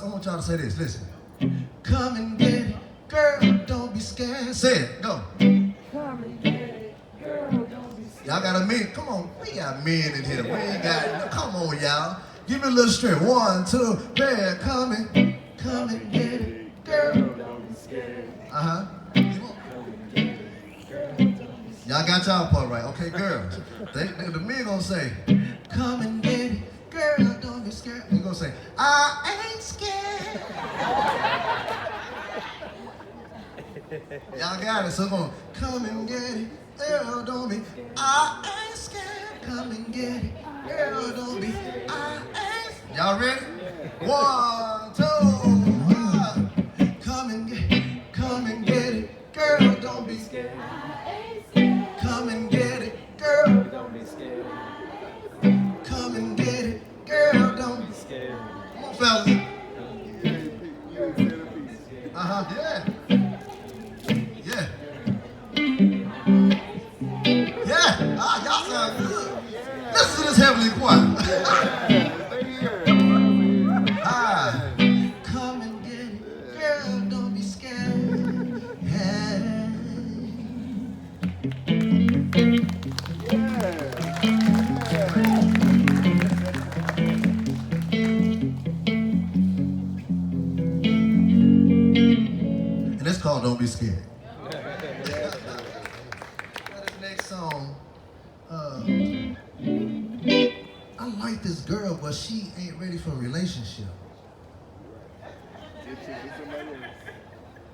I want y'all to say this. Listen. Come and get it, girl, don't be scared. Say it, go. Come and get it, girl, don't be scared. Y'all got a minute? Come on, we got men in here. We ain't got, come on, y'all. Give me a little strength. 1, 2, 3, come and get it, girl, don't be scared. Uh-huh. Y'all got y'all part right. Okay, girls. The men gonna say, come and get it, girl, don't be scared. They gonna say, I ain't scared. Y'all got it. So gonna come and get it, girl, don't be. I ain't scared. Come and get it, girl, don't be. I ain't. Y'all ready? 1, 2, 1. Come and get it, girl, don't be scared. Come and get it, girl, don't be scared. Come and get it, girl, don't be scared. Come on, fellas. Yeah. Yeah. Yeah. Y'all sound good. Listen to this heavenly choir. Come and get it, girl, don't be scared. And it's called Don't Be Scared. This next song, I like this girl, but she ain't ready for a relationship.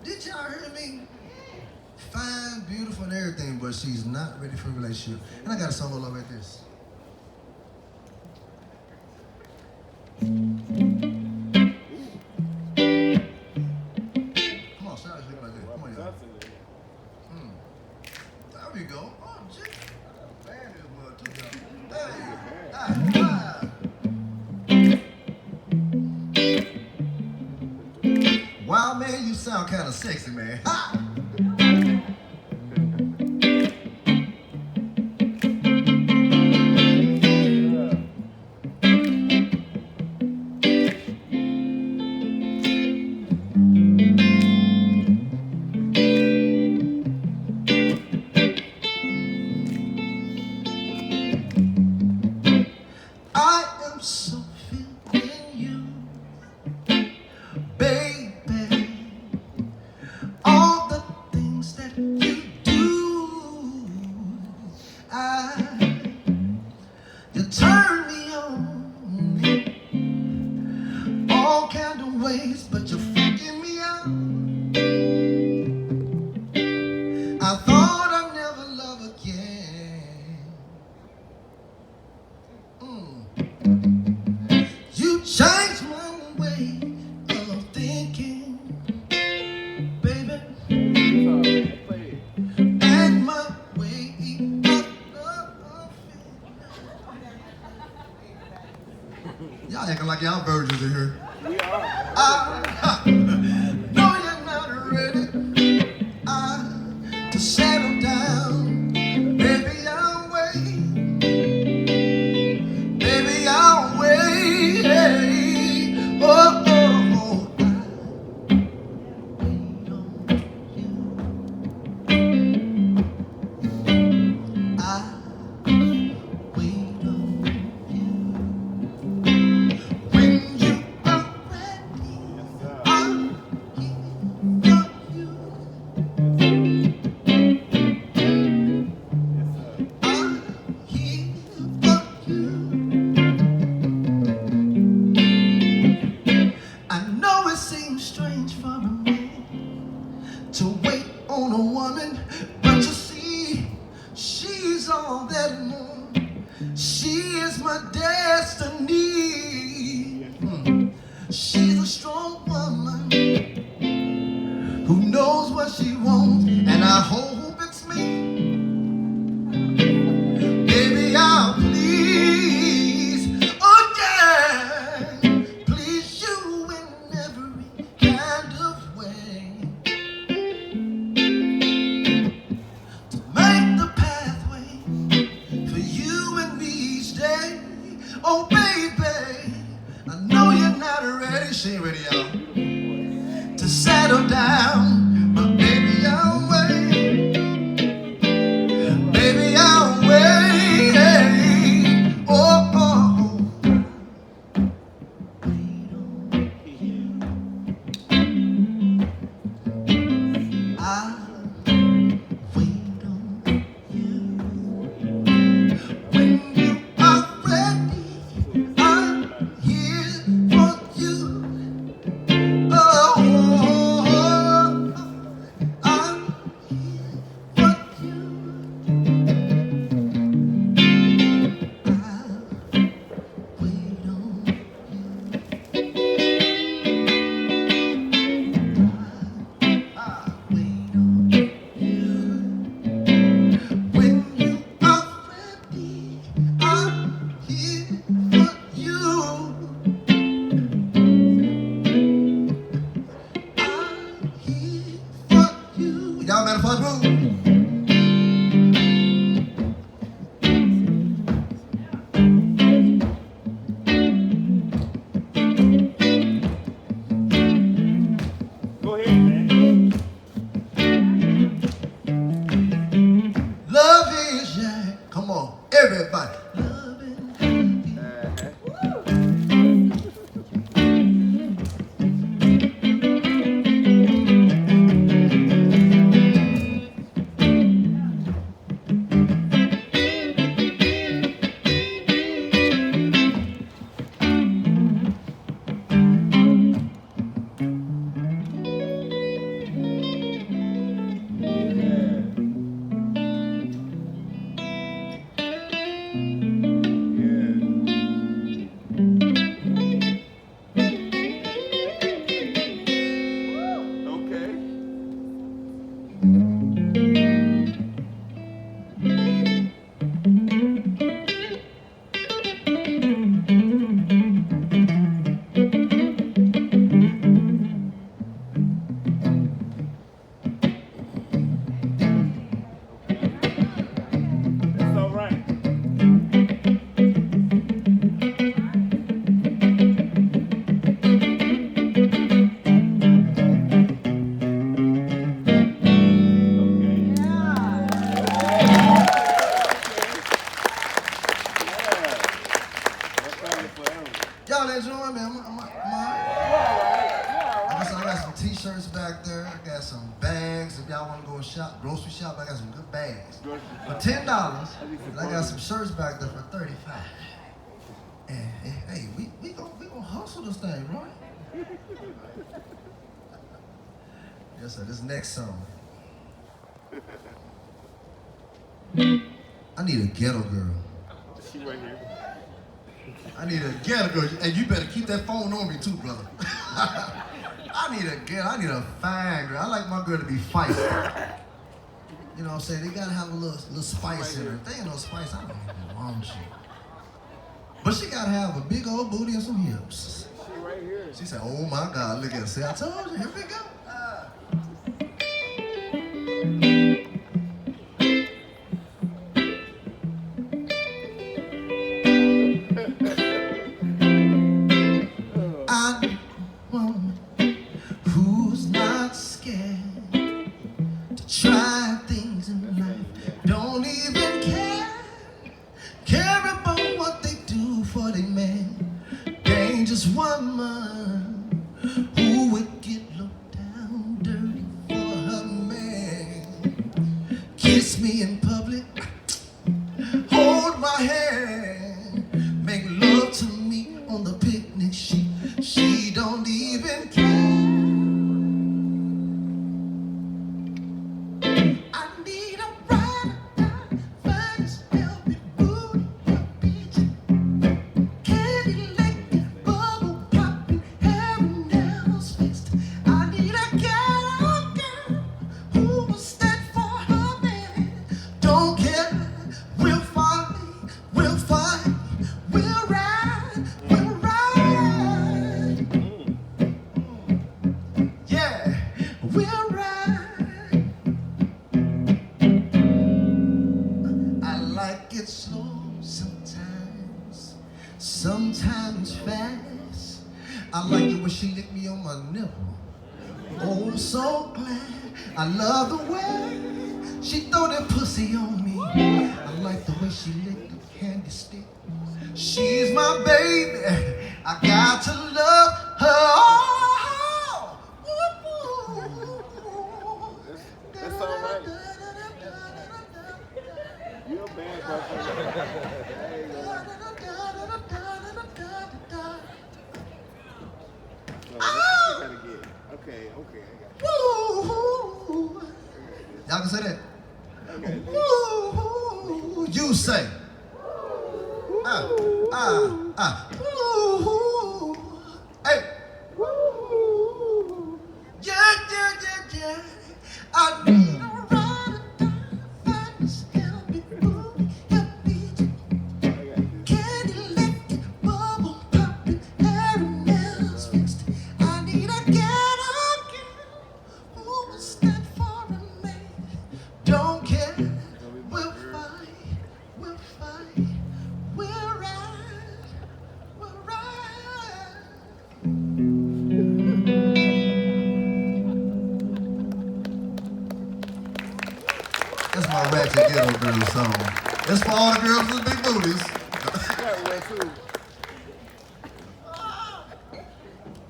Did y'all hear me? Fine, beautiful, and everything, but she's not ready for a relationship. And I got a song a little like this. sound kind of sexy, man. Ha! I am so feeling you, baby. All the things that you do, you turn me on all kind of ways, but you're freaking me out. I thought I'd never love again. You changed my way of thinking, baby, and my way of loving. Y'all acting like y'all virgins in here. We are. No, you're not ready to settle down. Baby, I'll wait. Baby, I'll wait. Oh, oh, oh. I wait on you. When you are ready, I'm here for you. I'm here for you. I know it seems strange for a man to wait on a woman, but you see, she's all that and more. She is my destiny. She's a strong woman who knows what she wants, and I hope it's me. Baby, I'll please, oh yeah, please you in every kind of way to make the pathway for you and me each day. Oh baby, I know you're not ready, she ain't ready, y'all, to settle down, but baby, I'll wait. Baby, I'll wait. Oh, oh, oh. I'll wait on you. When you are ready, I'm here for you. for $10. And I got some shirts back there for $35. And hey, we gonna hustle this thing, right? Yes, sir. This next song. I need a ghetto girl. She right here. I need a ghetto girl, and you better keep that phone on me too, brother. I need a fine girl. I like my girl to be feisty. You know what I'm saying? They gotta have a little spice in her. If they ain't no spice, I don't even want you. But she gotta have a big old booty and some hips. She right here. She said, "Oh my God, look at her. See, I told you. Here we go." Try things in life, don't even care about what they do for their man. Dangerous woman who would get low down dirty for her man. Kiss me in public, hold my hand, make love to me on the picnic sheet. She don't even care. Sometimes fast. I like it when she lick me on my nipple. Oh, so glad. I love the way she throw that pussy on me. I like the way she lick the candy stick. She's my baby. I got to love her. That's all right. You're a bad person. Okay, I got you. Y'all can say that? Okay. Woo, you say. Hey. Yeah. I need a ride or die. Find this hell before we get beat. Candy licking, bubble popping, hair and nails fixed. I need a ghetto girl who will stand for a man. Don't care. We'll fight. We'll ride. That's my ratchet ghetto girl song. That's for all the girls with big booties.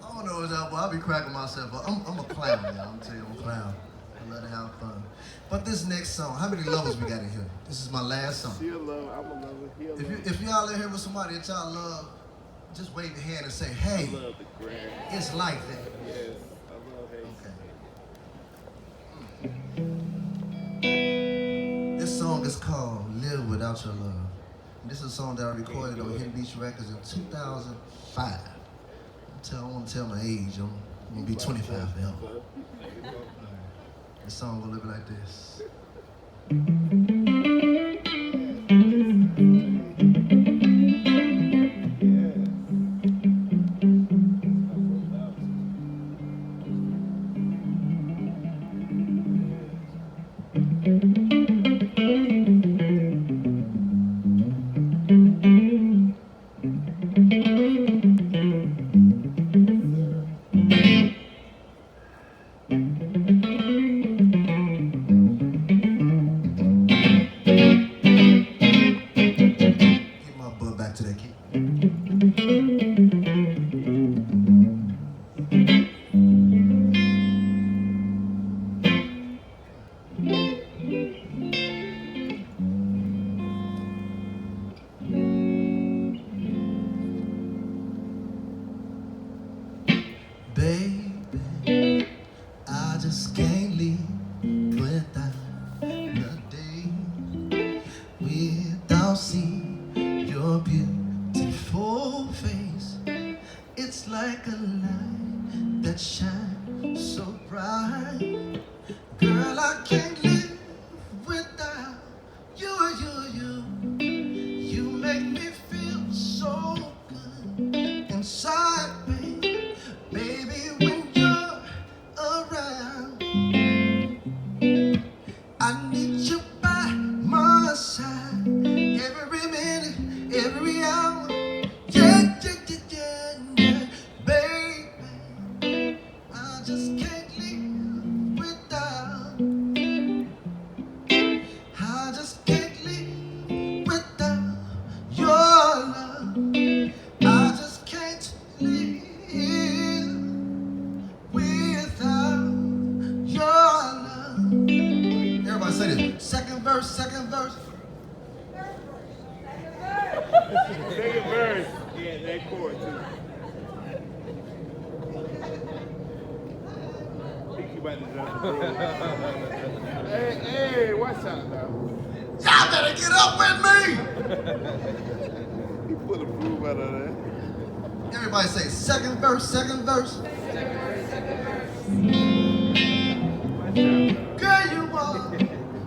I don't know what's up, but I'll be cracking myself up. I'm a clown, y'all. I'm tell you, I'm a clown. I love to have fun. But this next song, how many lovers we got in here? This is my last song. She a lover, I'm a lover, If y'all in here with somebody that y'all love, just wave your hand and say, hey, I love the Grammy. it's like that. Yes, I love Okay. This song is called Live Without Your Love. And this is a song that I recorded on Hidden Beach Records in 2005. I want to tell my age. I'm going to be 25 forever. This song will look like this. see your beautiful face. It's like a light that shines so bright. Girl, I can't live without you. You make me feel so good inside, baby. Baby, when you're around, I need you by my side every minute, every hour. Yeah, baby. I just can't live without. I just can't live without your love. I just can't live without your love. Everybody say this. Second verse, second verse. Second verse. Yeah, that chord too. Think you about to drop the broom. Hey, watch out now. Y'all better get up with me. He put a broom out of that. Everybody say second verse, second verse. Girl, you are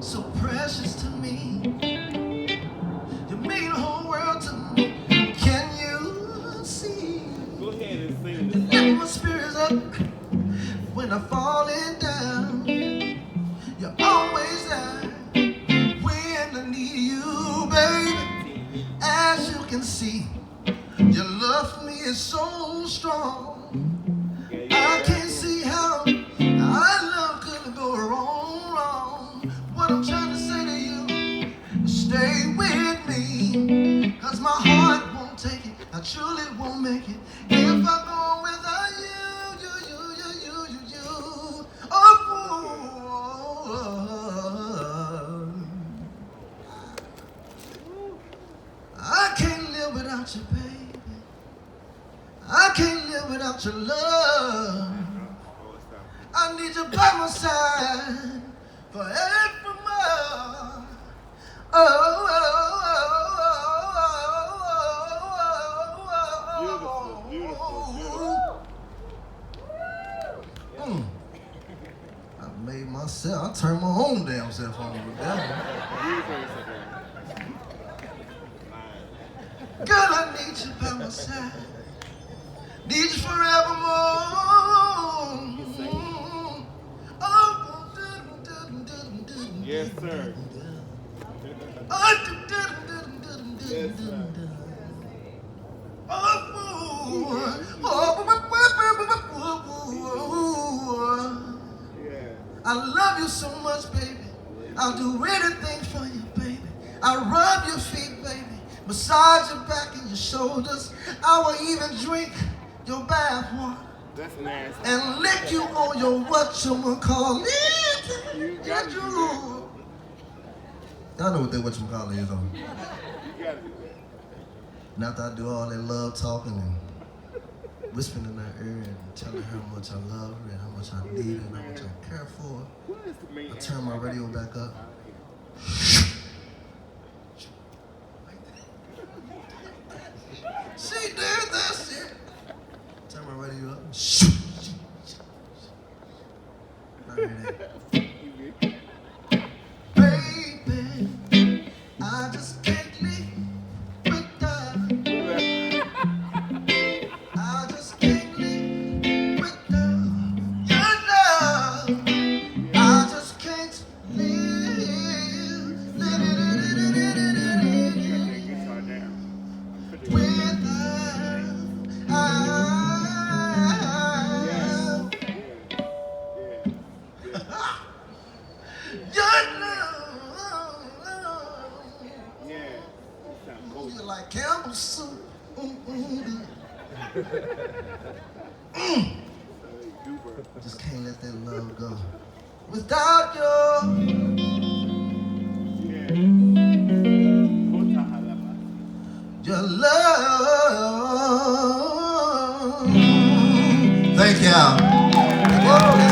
so precious to me. You mean the whole world to me. Can you see? Go ahead and sing You this. lift my spirits up when I'm falling down. You're always there when I need you, baby. As you can see, your love for me is so strong. I can't see how our love could go wrong. What I'm trying to say to you, stay with me, 'cause my heart won't take it. I truly won't make it if I go without you. I can't live without you, baby. I can't live without your love. I need you by my side forevermore. Beautiful, beautiful, beautiful. I made myself, I turned my own damn self on with that one. Girl, I need you by my side. Need you forevermore. Yes, sir. Yes, sir. Yeah. I love you so much, baby. I'll do anything for you, baby. I'll rub your feet, baby. Massage your back and your shoulders. I will even drink your bath water That's nasty. and lick you on your whatchamacallit. You gotta do that. Y'all know what that whatchamacallit is on. You gotta do that. And after I do all that love talking and whispering in her ear and telling her how much I love her and how much I need her and how much I care for her, What is the main I turn my radio back up. She did that shit. Turn my radio up. I heard that. Baby, I just can't live without. I just can't live without your love. I just can't live. Guitar down. Like Campbell's soup. Just can't let that love go. Without your love. Thank y'all. Whoa.